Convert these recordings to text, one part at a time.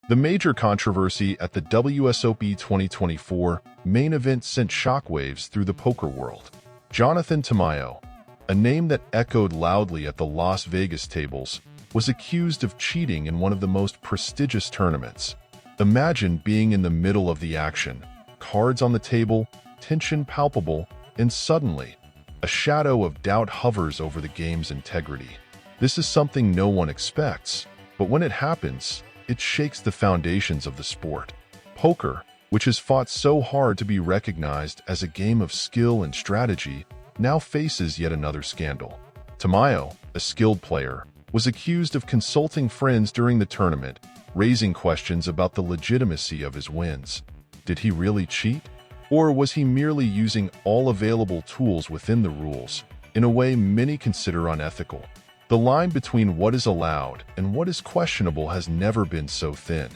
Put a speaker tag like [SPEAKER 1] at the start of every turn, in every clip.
[SPEAKER 1] The major controversy at the WSOP 2024 main event sent shockwaves through the poker world. Jonathan Tamayo, a name that echoed loudly at the Las Vegas tables, was accused of cheating in one of the most prestigious tournaments. Imagine being in the middle of the action, cards on the table, tension palpable, and suddenly, a shadow of doubt hovers over the game's integrity. This is something no one expects, but when it happens, it shakes the foundations of the sport. Poker, which has fought so hard to be recognized as a game of skill and strategy, now faces yet another scandal. Tamayo, a skilled player, was accused of consulting friends during the tournament, raising questions about the legitimacy of his wins. Did he really cheat? Or was he merely using all available tools within the rules, in a way many consider unethical? The line between what is allowed and what is questionable has never been so thin.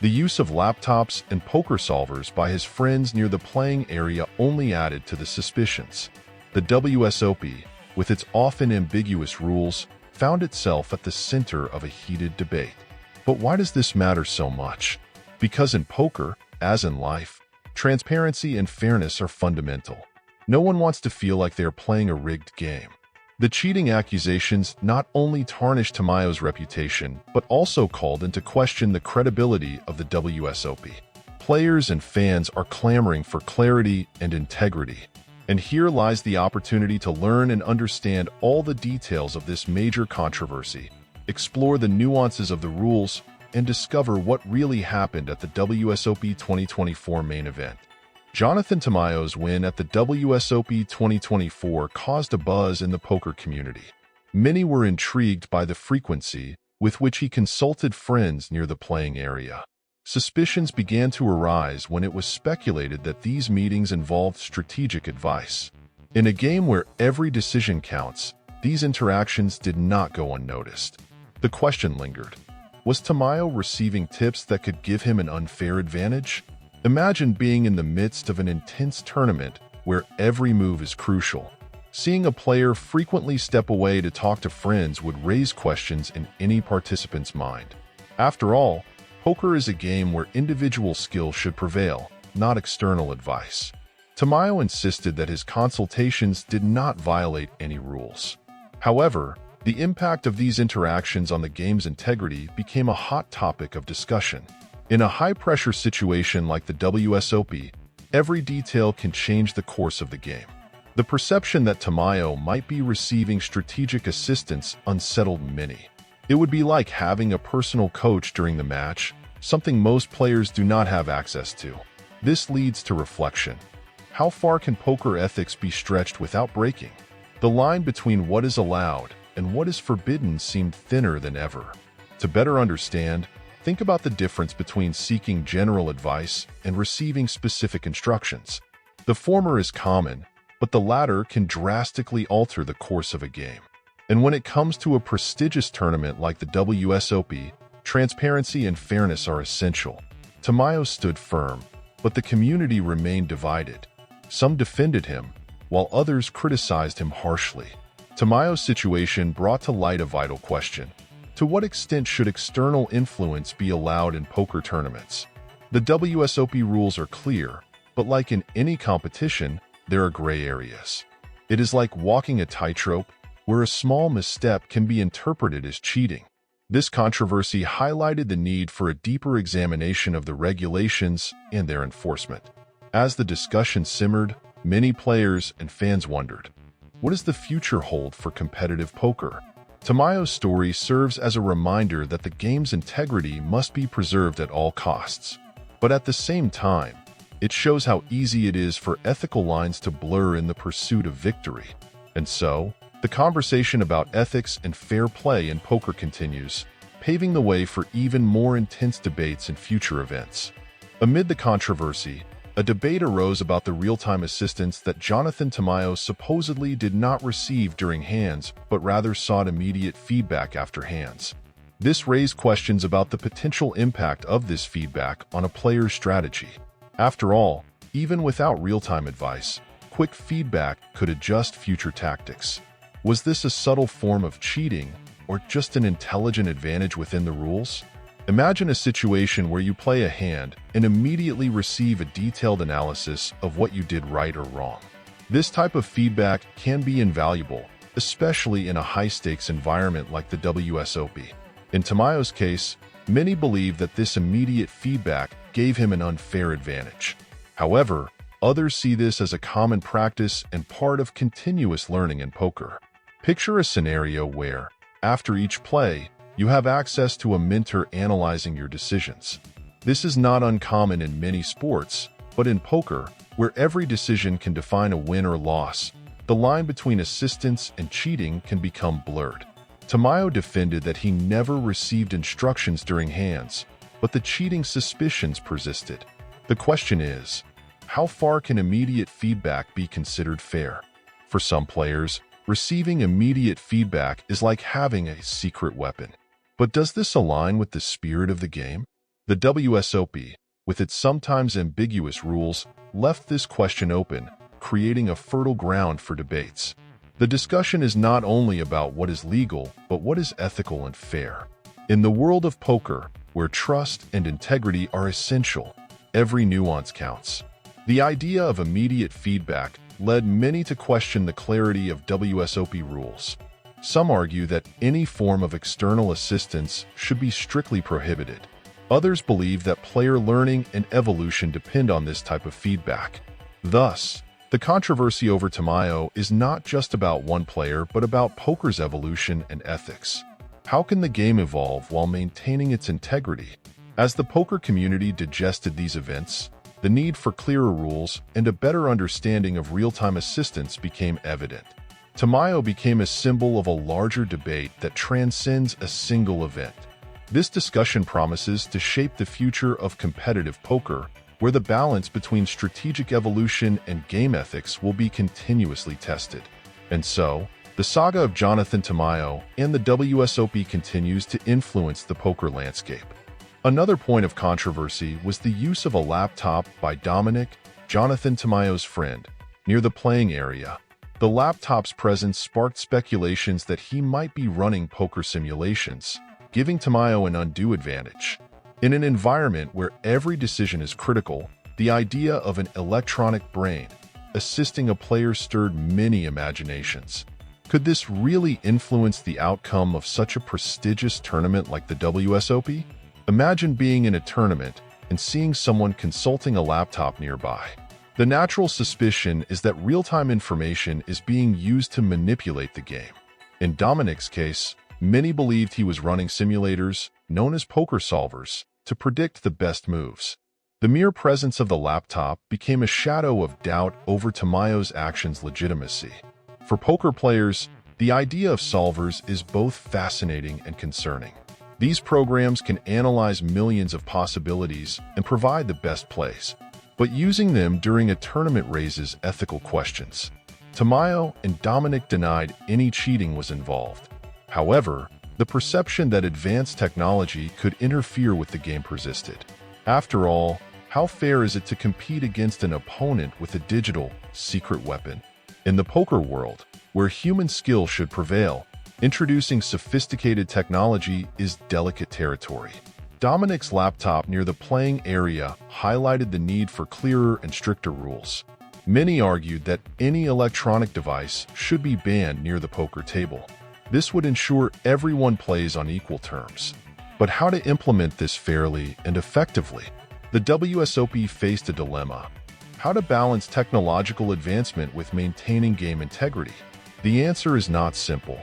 [SPEAKER 1] The use of laptops and poker solvers by his friends near the playing area only added to the suspicions. The WSOP, with its often ambiguous rules, found itself at the center of a heated debate. But why does this matter so much? Because in poker, as in life, transparency and fairness are fundamental. No one wants to feel like they are playing a rigged game. The cheating accusations not only tarnished Tamayo's reputation, but also called into question the credibility of the WSOP. Players and fans are clamoring for clarity and integrity. And here lies the opportunity to learn and understand all the details of this major controversy, explore the nuances of the rules, and discover what really happened at the WSOP 2024 main event. Jonathan Tamayo's win at the WSOP 2024 caused a buzz in the poker community. Many were intrigued by the frequency with which he consulted friends near the playing area. Suspicions began to arise when it was speculated that these meetings involved strategic advice. In a game where every decision counts, these interactions did not go unnoticed. The question lingered. Was Tamayo receiving tips that could give him an unfair advantage? Imagine being in the midst of an intense tournament where every move is crucial. Seeing a player frequently step away to talk to friends would raise questions in any participant's mind. After all, poker is a game where individual skill should prevail, not external advice. Tamayo insisted that his consultations did not violate any rules. However, the impact of these interactions on the game's integrity became a hot topic of discussion. In a high-pressure situation like the WSOP, every detail can change the course of the game. The perception that Tamayo might be receiving strategic assistance unsettled many. It would be like having a personal coach during the match, something most players do not have access to. This leads to reflection. How far can poker ethics be stretched without breaking? The line between what is allowed and what is forbidden seemed thinner than ever. To better understand, think about the difference between seeking general advice and receiving specific instructions. The former is common, but the latter can drastically alter the course of a game. And when it comes to a prestigious tournament like the WSOP, transparency and fairness are essential. Tamayo stood firm, but the community remained divided. Some defended him, while others criticized him harshly. Tamayo's situation brought to light a vital question. To what extent should external influence be allowed in poker tournaments? The WSOP rules are clear, but like in any competition, there are gray areas. It is like walking a tightrope, where a small misstep can be interpreted as cheating. This controversy highlighted the need for a deeper examination of the regulations and their enforcement. As the discussion simmered, many players and fans wondered, what does the future hold for competitive poker? Tamayo's story serves as a reminder that the game's integrity must be preserved at all costs. But at the same time, it shows how easy it is for ethical lines to blur in the pursuit of victory. And so, the conversation about ethics and fair play in poker continues, paving the way for even more intense debates in future events. Amid the controversy, a debate arose about the real-time assistance that Jonathan Tamayo supposedly did not receive during hands, but rather sought immediate feedback after hands. This raised questions about the potential impact of this feedback on a player's strategy. After all, even without real-time advice, quick feedback could adjust future tactics. Was this a subtle form of cheating, or just an intelligent advantage within the rules? Imagine a situation where you play a hand and immediately receive a detailed analysis of what you did right or wrong. This type of feedback can be invaluable, especially in a high-stakes environment like the WSOP. In Tamayo's case, many believe that this immediate feedback gave him an unfair advantage. However, others see this as a common practice and part of continuous learning in poker. Picture a scenario where, after each play, you have access to a mentor analyzing your decisions. This is not uncommon in many sports, but in poker, where every decision can define a win or loss, the line between assistance and cheating can become blurred. Tamayo defended that he never received instructions during hands, but the cheating suspicions persisted. The question is, how far can immediate feedback be considered fair? For some players, receiving immediate feedback is like having a secret weapon. But does this align with the spirit of the game? The WSOP, with its sometimes ambiguous rules, left this question open, creating a fertile ground for debates. The discussion is not only about what is legal, but what is ethical and fair. In the world of poker, where trust and integrity are essential, every nuance counts. The idea of immediate feedback led many to question the clarity of WSOP rules. Some argue that any form of external assistance should be strictly prohibited. Others believe that player learning and evolution depend on this type of feedback. Thus, the controversy over Tamayo is not just about one player, but about poker's evolution and ethics. How can the game evolve while maintaining its integrity? As the poker community digested these events, the need for clearer rules and a better understanding of real-time assistance became evident. Tamayo became a symbol of a larger debate that transcends a single event. This discussion promises to shape the future of competitive poker, where the balance between strategic evolution and game ethics will be continuously tested. And so, the saga of Jonathan Tamayo and the WSOP continues to influence the poker landscape. Another point of controversy was the use of a laptop by Dominic, Jonathan Tamayo's friend, near the playing area. The laptop's presence sparked speculations that he might be running poker simulations, giving Tamayo an undue advantage. In an environment where every decision is critical, the idea of an electronic brain assisting a player stirred many imaginations. Could this really influence the outcome of such a prestigious tournament like the WSOP? Imagine being in a tournament and seeing someone consulting a laptop nearby. The natural suspicion is that real-time information is being used to manipulate the game. In Dominic's case, many believed he was running simulators, known as poker solvers, to predict the best moves. The mere presence of the laptop became a shadow of doubt over Tamayo's actions' legitimacy. For poker players, the idea of solvers is both fascinating and concerning. These programs can analyze millions of possibilities and provide the best plays, but using them during a tournament raises ethical questions. Tamayo and Dominic denied any cheating was involved. However, the perception that advanced technology could interfere with the game persisted. After all, how fair is it to compete against an opponent with a digital, secret weapon? In the poker world, where human skill should prevail, introducing sophisticated technology is delicate territory. Dominic's laptop near the playing area highlighted the need for clearer and stricter rules. Many argued that any electronic device should be banned near the poker table. This would ensure everyone plays on equal terms. But how to implement this fairly and effectively? The WSOP faced a dilemma: how to balance technological advancement with maintaining game integrity. The answer is not simple.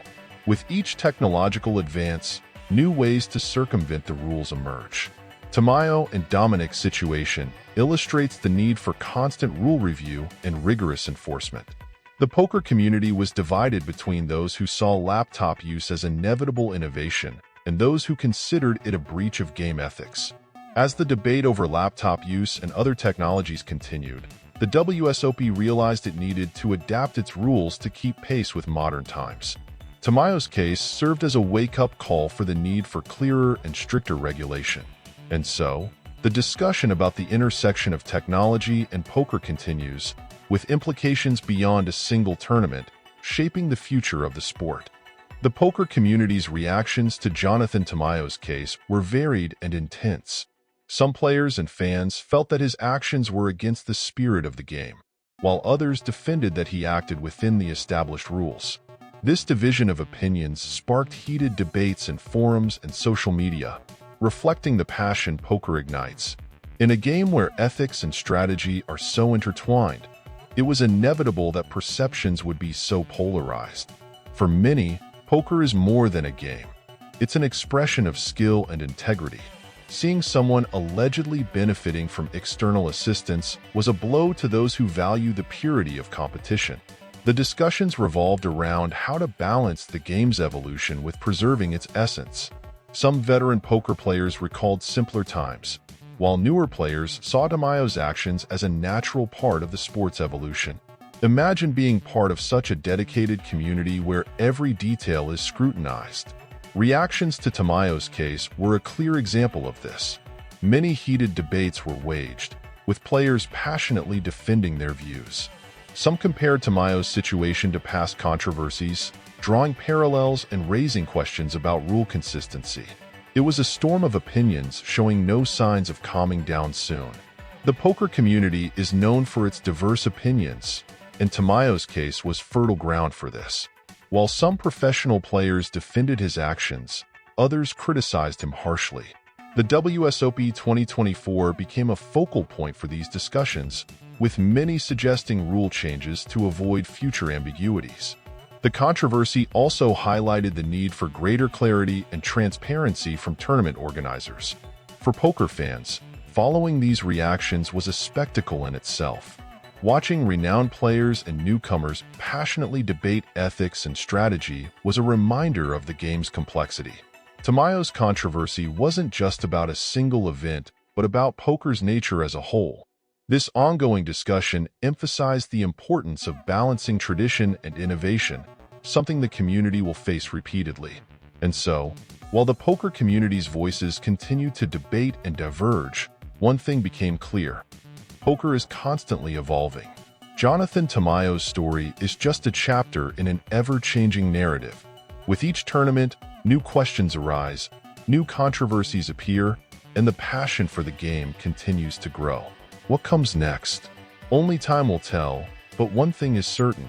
[SPEAKER 1] With each technological advance, new ways to circumvent the rules emerge. Tamayo and Dominic's situation illustrates the need for constant rule review and rigorous enforcement. The poker community was divided between those who saw laptop use as inevitable innovation and those who considered it a breach of game ethics. As the debate over laptop use and other technologies continued, the WSOP realized it needed to adapt its rules to keep pace with modern times. Tamayo's case served as a wake-up call for the need for clearer and stricter regulation. And so, the discussion about the intersection of technology and poker continues, with implications beyond a single tournament, shaping the future of the sport. The poker community's reactions to Jonathan Tamayo's case were varied and intense. Some players and fans felt that his actions were against the spirit of the game, while others defended that he acted within the established rules. This division of opinions sparked heated debates in forums and social media, reflecting the passion poker ignites. In a game where ethics and strategy are so intertwined, it was inevitable that perceptions would be so polarized. For many, poker is more than a game. It's an expression of skill and integrity. Seeing someone allegedly benefiting from external assistance was a blow to those who value the purity of competition. The discussions revolved around how to balance the game's evolution with preserving its essence. Some veteran poker players recalled simpler times, while newer players saw Tamayo's actions as a natural part of the sport's evolution. Imagine being part of such a dedicated community where every detail is scrutinized. Reactions to Tamayo's case were a clear example of this. Many heated debates were waged, with players passionately defending their views. Some compared Tamayo's situation to past controversies, drawing parallels and raising questions about rule consistency. It was a storm of opinions showing no signs of calming down soon. The poker community is known for its diverse opinions, and Tamayo's case was fertile ground for this. While some professional players defended his actions, others criticized him harshly. The WSOP 2024 became a focal point for these discussions, with many suggesting rule changes to avoid future ambiguities. The controversy also highlighted the need for greater clarity and transparency from tournament organizers. For poker fans, following these reactions was a spectacle in itself. Watching renowned players and newcomers passionately debate ethics and strategy was a reminder of the game's complexity. Tamayo's controversy wasn't just about a single event, but about poker's nature as a whole. This ongoing discussion emphasized the importance of balancing tradition and innovation, something the community will face repeatedly. And so, while the poker community's voices continue to debate and diverge, one thing became clear. Poker is constantly evolving. Jonathan Tamayo's story is just a chapter in an ever-changing narrative. With each tournament, new questions arise, new controversies appear, and the passion for the game continues to grow. What comes next? Only time will tell, but one thing is certain: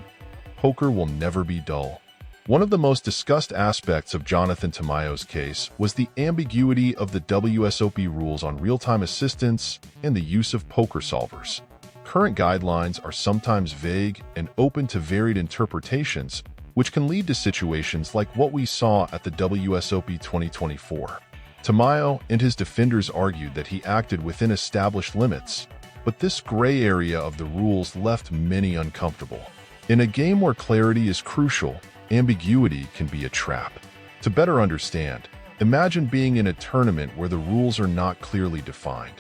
[SPEAKER 1] poker will never be dull. One of the most discussed aspects of Jonathan Tamayo's case was the ambiguity of the WSOP rules on real-time assistance and the use of poker solvers. Current guidelines are sometimes vague and open to varied interpretations, which can lead to situations like what we saw at the WSOP 2024. Tamayo and his defenders argued that he acted within established limits, but this gray area of the rules left many uncomfortable. In a game where clarity is crucial, ambiguity can be a trap. To better understand, imagine being in a tournament where the rules are not clearly defined.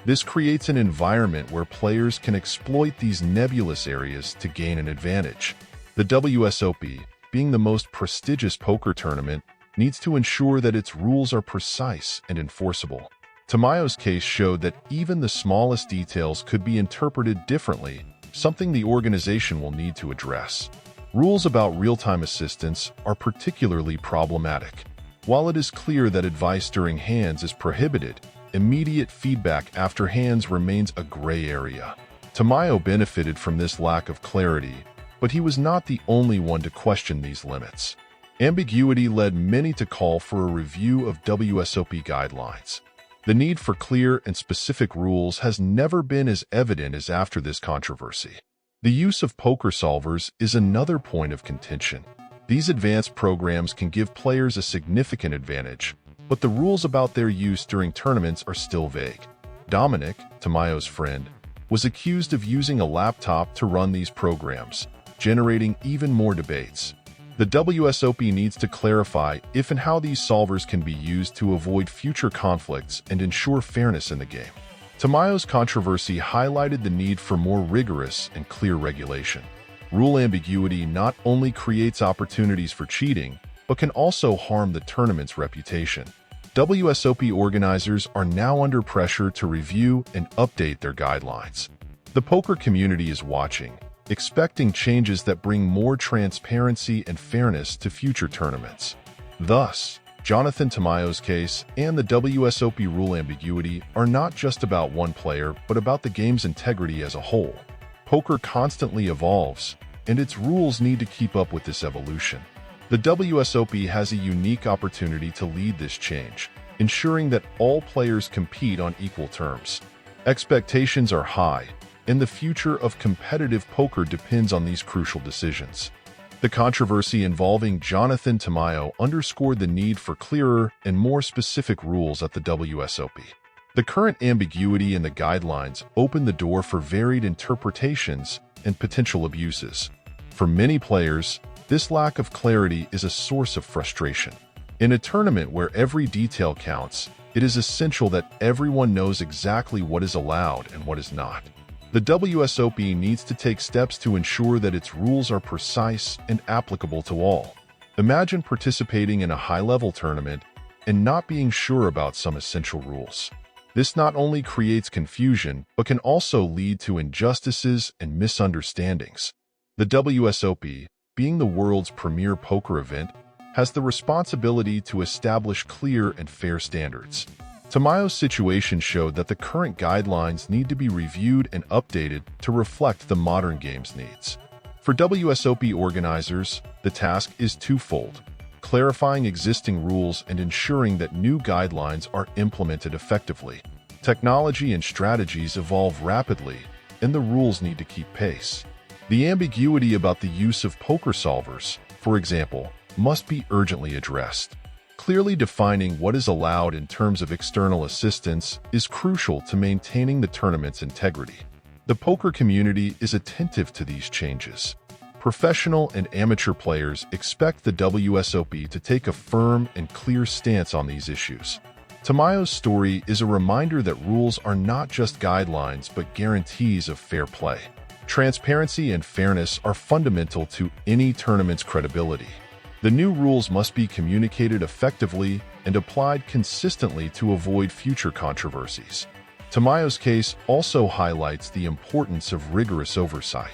[SPEAKER 1] This creates an environment where players can exploit these nebulous areas to gain an advantage. The WSOP, being the most prestigious poker tournament, needs to ensure that its rules are precise and enforceable. Tamayo's case showed that even the smallest details could be interpreted differently, something the organization will need to address. Rules about real-time assistance are particularly problematic. While it is clear that advice during hands is prohibited, immediate feedback after hands remains a gray area. Tamayo benefited from this lack of clarity, but he was not the only one to question these limits. Ambiguity led many to call for a review of WSOP guidelines. The need for clear and specific rules has never been as evident as after this controversy. The use of poker solvers is another point of contention. These advanced programs can give players a significant advantage, but the rules about their use during tournaments are still vague. Dominic, Tamayo's friend, was accused of using a laptop to run these programs, generating even more debates. The WSOP needs to clarify if and how these solvers can be used to avoid future conflicts and ensure fairness in the game. Tamayo's controversy highlighted the need for more rigorous and clear regulation. Rule ambiguity not only creates opportunities for cheating, but can also harm the tournament's reputation. WSOP organizers are now under pressure to review and update their guidelines. The poker community is watching, expecting changes that bring more transparency and fairness to future tournaments. Thus, Jonathan Tamayo's case and the WSOP rule ambiguity are not just about one player, but about the game's integrity as a whole. Poker constantly evolves, and its rules need to keep up with this evolution. The WSOP has a unique opportunity to lead this change, ensuring that all players compete on equal terms. Expectations are high, and the future of competitive poker depends on these crucial decisions. The controversy involving Jonathan Tamayo underscored the need for clearer and more specific rules at the WSOP. The current ambiguity in the guidelines opened the door for varied interpretations and potential abuses. For many players, this lack of clarity is a source of frustration. In a tournament where every detail counts, it is essential that everyone knows exactly what is allowed and what is not. The WSOP needs to take steps to ensure that its rules are precise and applicable to all. Imagine participating in a high-level tournament and not being sure about some essential rules. This not only creates confusion, but can also lead to injustices and misunderstandings. The WSOP, being the world's premier poker event, has the responsibility to establish clear and fair standards. Tamayo's situation showed that the current guidelines need to be reviewed and updated to reflect the modern game's needs. For WSOP organizers, the task is twofold: clarifying existing rules and ensuring that new guidelines are implemented effectively. Technology and strategies evolve rapidly, and the rules need to keep pace. The ambiguity about the use of poker solvers, for example, must be urgently addressed. Clearly defining what is allowed in terms of external assistance is crucial to maintaining the tournament's integrity. The poker community is attentive to these changes. Professional and amateur players expect the WSOP to take a firm and clear stance on these issues. Tamayo's story is a reminder that rules are not just guidelines but guarantees of fair play. Transparency and fairness are fundamental to any tournament's credibility. The new rules must be communicated effectively and applied consistently to avoid future controversies. Tamayo's case also highlights the importance of rigorous oversight.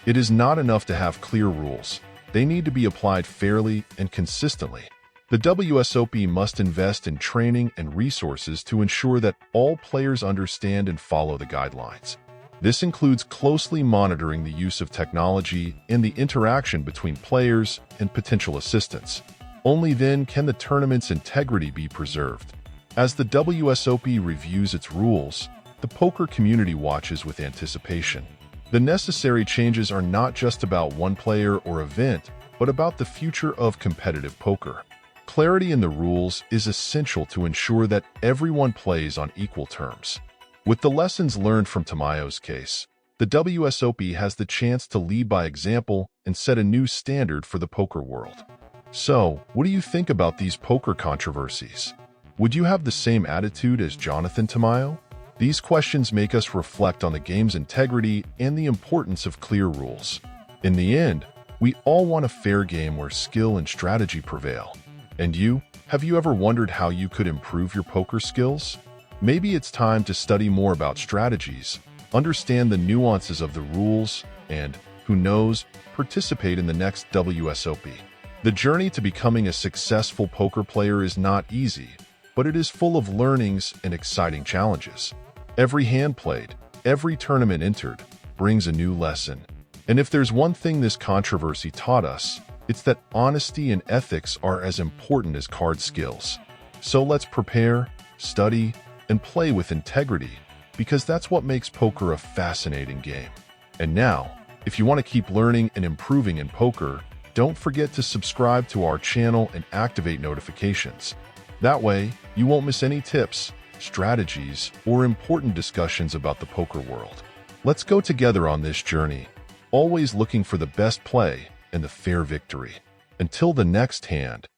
[SPEAKER 1] It is not enough to have clear rules. They need to be applied fairly and consistently. The WSOP must invest in training and resources to ensure that all players understand and follow the guidelines. This includes closely monitoring the use of technology and the interaction between players and potential assistants. Only then can the tournament's integrity be preserved. As the WSOP reviews its rules, the poker community watches with anticipation. The necessary changes are not just about one player or event, but about the future of competitive poker. Clarity in the rules is essential to ensure that everyone plays on equal terms. With the lessons learned from Tamayo's case, the WSOP has the chance to lead by example and set a new standard for the poker world. So, what do you think about these poker controversies? Would you have the same attitude as Jonathan Tamayo? These questions make us reflect on the game's integrity and the importance of clear rules. In the end, we all want a fair game where skill and strategy prevail. And you? Have you ever wondered how you could improve your poker skills? Maybe it's time to study more about strategies, understand the nuances of the rules, and, who knows, participate in the next WSOP. The journey to becoming a successful poker player is not easy, but it is full of learnings and exciting challenges. Every hand played, every tournament entered, brings a new lesson. And if there's one thing this controversy taught us, it's that honesty and ethics are as important as card skills. So let's prepare, study, and play with integrity, because that's what makes poker a fascinating game. And now, if you want to keep learning and improving in poker, don't forget to subscribe to our channel and activate notifications. That way, you won't miss any tips, strategies, or important discussions about the poker world. Let's go together on this journey, always looking for the best play and the fair victory. Until the next hand,